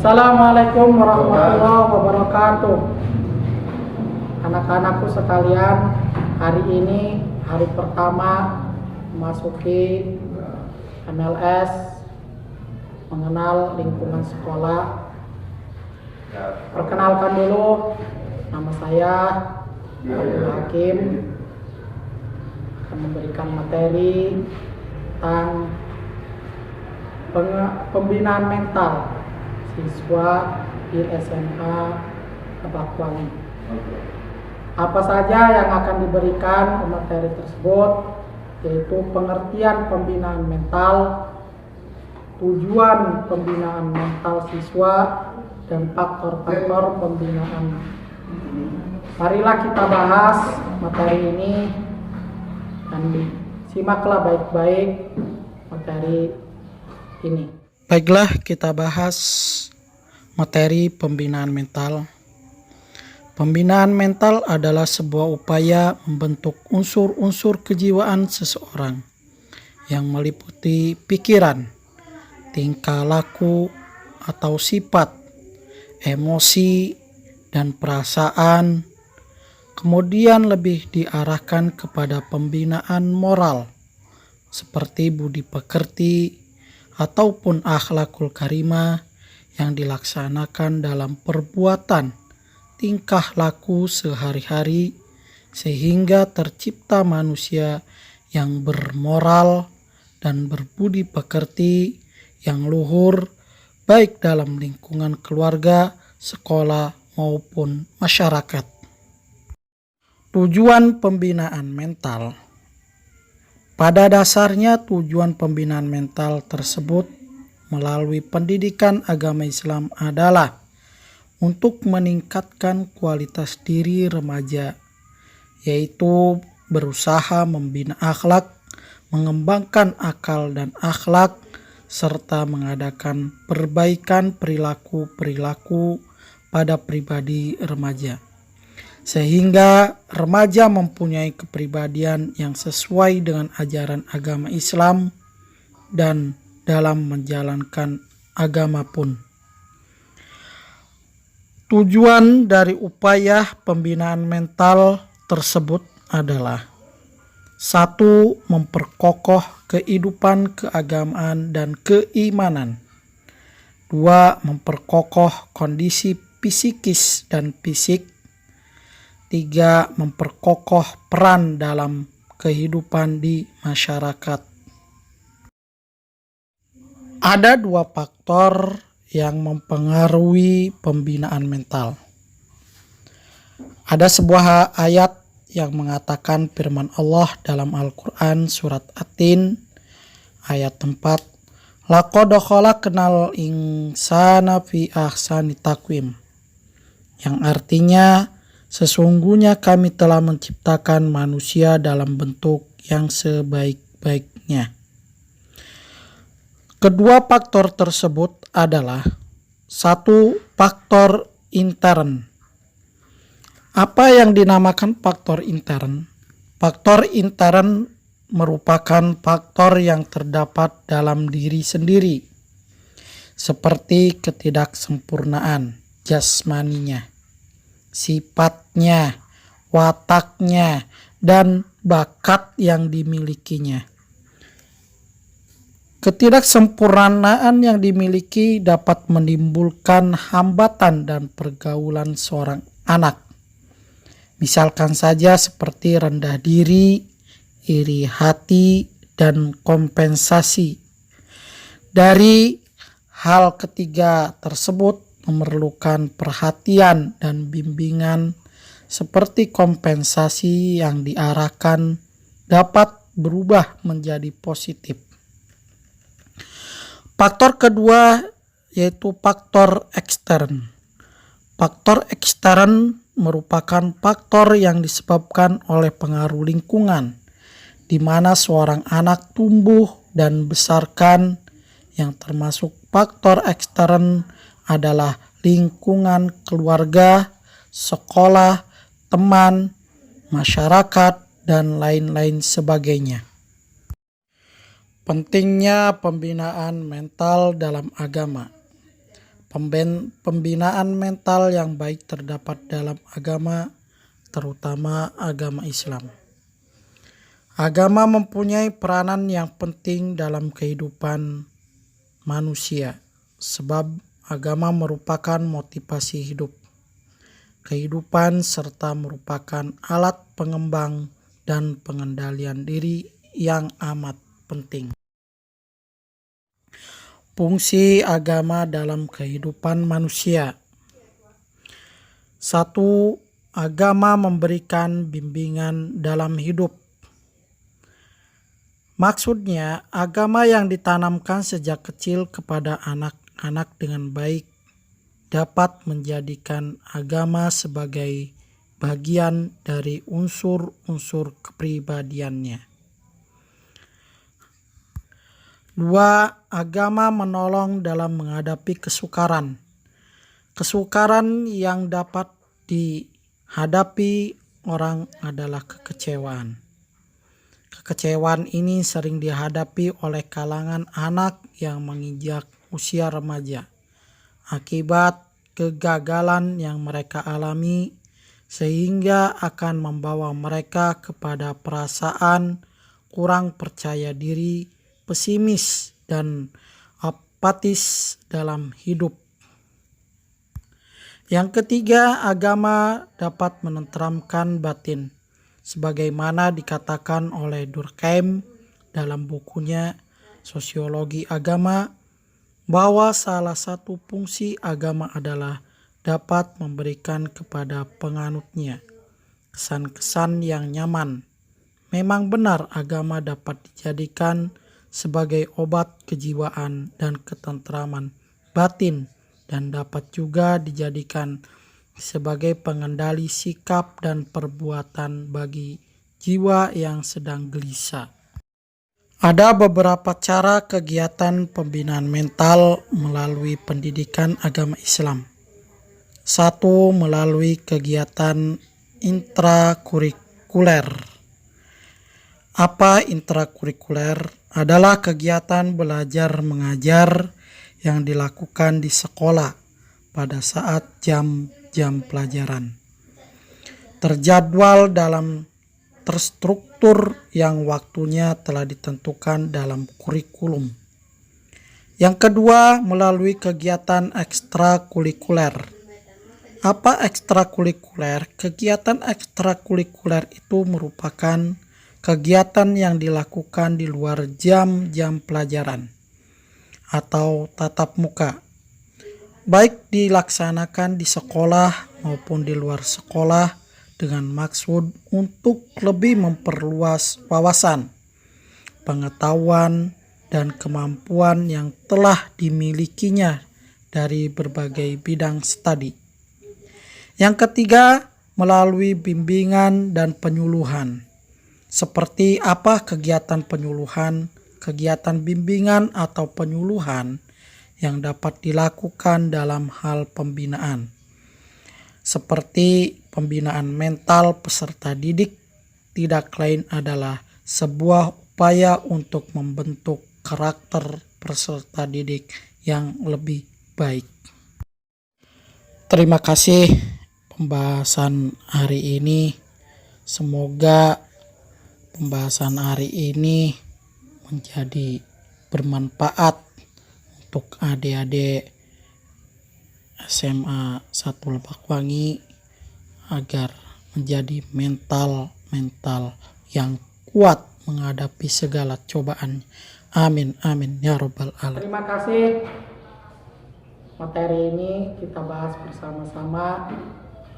Assalamualaikum warahmatullahi wabarakatuh. Anak-anakku sekalian, hari ini hari pertama memasuki MLS, mengenal lingkungan sekolah. Perkenalkan dulu, nama saya Abdul Hakim, akan memberikan materi tentang pembinaan mental siswa di SMA Lebak Wangi. Apa saja yang akan diberikan materi tersebut, yaitu pengertian pembinaan mental, tujuan pembinaan mental siswa, dan faktor-faktor pembinaan. Marilah kita bahas materi ini dan simaklah baik-baik materi ini. Baiklah, kita bahas materi pembinaan mental. Pembinaan mental adalah sebuah upaya membentuk unsur-unsur kejiwaan seseorang yang meliputi pikiran, tingkah laku atau sifat, emosi, dan perasaan. Kemudian lebih diarahkan kepada pembinaan moral seperti budi pekerti ataupun akhlakul karimah yang dilaksanakan dalam perbuatan tingkah laku sehari-hari sehingga tercipta manusia yang bermoral dan berbudi pekerti yang luhur baik dalam lingkungan keluarga, sekolah maupun masyarakat. Tujuan pembinaan mental. Pada dasarnya tujuan pembinaan mental tersebut melalui pendidikan agama Islam adalah untuk meningkatkan kualitas diri remaja, yaitu berusaha membina akhlak, mengembangkan akal dan akhlak, serta mengadakan perbaikan perilaku-perilaku pada pribadi remaja. Sehingga remaja mempunyai kepribadian yang sesuai dengan ajaran agama Islam dan dalam menjalankan agama pun. Tujuan dari upaya pembinaan mental tersebut adalah 1. Memperkokoh kehidupan keagamaan dan keimanan. 2. Memperkokoh kondisi psikis dan fisik. 3. Memperkokoh peran dalam kehidupan di masyarakat. Ada 2 faktor yang mempengaruhi pembinaan mental. Ada sebuah ayat yang mengatakan firman Allah dalam Al-Quran surat At-Tin ayat 4, laqad khalaqnal insana fi ahsani taqwim, yang artinya sesungguhnya kami telah menciptakan manusia dalam bentuk yang sebaik-baiknya. Kedua faktor tersebut adalah 1. Faktor intern. Apa yang dinamakan faktor intern? Faktor intern merupakan faktor yang terdapat dalam diri sendiri, seperti ketidaksempurnaan jasmaninya, sifatnya, wataknya, dan bakat yang dimilikinya. Ketidaksempurnaan yang dimiliki dapat menimbulkan hambatan dan pergaulan seorang anak. Misalkan saja seperti rendah diri, iri hati, dan kompensasi. Dari hal ketiga tersebut memerlukan perhatian dan bimbingan seperti kompensasi yang diarahkan dapat berubah menjadi positif. Faktor kedua yaitu faktor ekstern. Faktor ekstern merupakan faktor yang disebabkan oleh pengaruh lingkungan, di mana seorang anak tumbuh dan besarkan. Yang termasuk faktor ekstern adalah lingkungan keluarga, sekolah, teman, masyarakat, dan lain-lain sebagainya. Pentingnya pembinaan mental dalam agama. Pembinaan mental yang baik terdapat dalam agama, terutama agama Islam. Agama mempunyai peranan yang penting dalam kehidupan manusia, sebab agama merupakan motivasi hidup, kehidupan, serta merupakan alat pengembang dan pengendalian diri yang amat penting. Fungsi agama dalam kehidupan manusia. 1. Agama memberikan bimbingan dalam hidup. Maksudnya, agama yang ditanamkan sejak kecil kepada anak-anak dengan baik dapat menjadikan agama sebagai bagian dari unsur-unsur kepribadiannya. 2. Agama menolong dalam menghadapi kesukaran. Kesukaran yang dapat dihadapi orang adalah kekecewaan. Kekecewaan ini sering dihadapi oleh kalangan anak yang menginjak usia remaja akibat kegagalan yang mereka alami, sehingga akan membawa mereka kepada perasaan kurang percaya diri, pesimis, dan apatis dalam hidup. Yang ketiga, agama dapat menenteramkan batin, sebagaimana dikatakan oleh Durkheim dalam bukunya Sosiologi Agama, bahwa salah satu fungsi agama adalah dapat memberikan kepada penganutnya kesan-kesan yang nyaman. Memang benar agama dapat dijadikan sebagai obat kejiwaan dan ketentraman batin, dan dapat juga dijadikan sebagai pengendali sikap dan perbuatan bagi jiwa yang sedang gelisah. Ada beberapa cara kegiatan pembinaan mental melalui pendidikan agama Islam. 1. Melalui kegiatan intrakurikuler. Apa intrakurikuler? Adalah kegiatan belajar mengajar yang dilakukan di sekolah pada saat jam-jam pelajaran. Terjadwal dalam terstruktur yang waktunya telah ditentukan dalam kurikulum. Yang kedua, melalui kegiatan ekstrakurikuler. Apa ekstrakurikuler? Kegiatan ekstrakurikuler itu merupakan kegiatan yang dilakukan di luar jam-jam pelajaran atau tatap muka, baik dilaksanakan di sekolah maupun di luar sekolah, dengan maksud untuk lebih memperluas wawasan, pengetahuan, dan kemampuan yang telah dimilikinya dari berbagai bidang studi. Yang ketiga, melalui bimbingan dan penyuluhan. Seperti apa kegiatan penyuluhan, kegiatan bimbingan atau penyuluhan yang dapat dilakukan dalam hal pembinaan, seperti pembinaan mental peserta didik, tidak lain adalah sebuah upaya untuk membentuk karakter peserta didik yang lebih baik. Terima kasih pembahasan hari ini. Semoga pembahasan hari ini menjadi bermanfaat untuk adik-adik SMA 1 Lebakwangi agar menjadi mental yang kuat menghadapi segala cobaan. Amin amin ya robbal alamin. Terima kasih. Materi ini kita bahas bersama-sama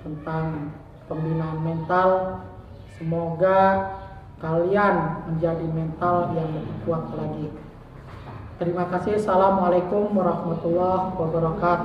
tentang pembinaan mental. Semoga kalian menjadi mental yang lebih kuat lagi. Terima kasih. Assalamualaikum warahmatullahi wabarakatuh.